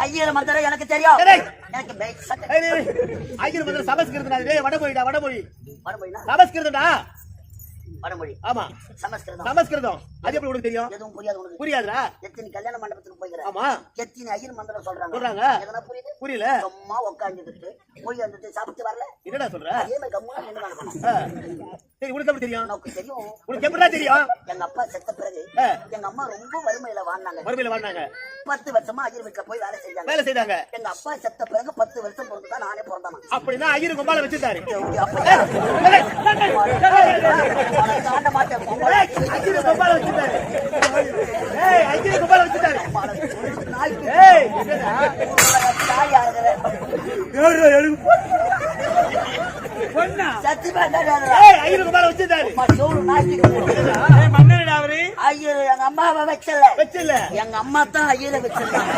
ஐயர் மந்திரம் எனக்கு தெரியும். எனக்கு ஐயர் மந்திரம் சமஸ்கிருதம். வடமொழிடா, வடமொழி. வடமொழினா சமஸ்கிருதம்டா. வடமொழி. ஆமா, சமஸ்கிருதம். அது எப்படி உனக்கு தெரியும்? எதுவும் புரியாது உனக்கு. புரியாதுடா. எத்தனை கல்யாண மண்டபத்துக்கு போய்க்கிறேன். ஆமா, எத்தனை ஐயர் மந்திரம் சொல்றாங்க. எதனா புரியுது? புரியல. சும்மா உட்காந்துட்டு போய் வந்துட்டு சாப்பிட்டு வரல. என்னடா சொல்ற? அதே மாதிரி கம்முனா நின்று நடக்கணும். சரி, உனக்கு எப்படி தெரியும்? உனக்கு தெரியும். உனக்கு எப்படிடா தெரியும்? எங்க அப்பா செத்த பிறகு எங்க அம்மா ரொம்ப வறுமையில வாழ்ந்தாங்க. 10 வருஷமா ஐயர் வீட்டுல போய் வேலை செஞ்சாங்க. எங்க அப்பா செத்த பிறகு 10 வருஷம் பொறுத்துதான் நானே பிறந்தேன். அப்படின்னா ஐயர் கும்பால வச்சிருந்தாரு. தாண்ட மாட்டேன். ஐயர் கும்பால வச்சிருந்தாரு. ஐயர் கும்பால வச்சிருந்தாரு. ஐயர் எங்க அம்மாவை வச்சல. எங்க அம்மா தான் ஐயரை வச்சிருந்தாங்க.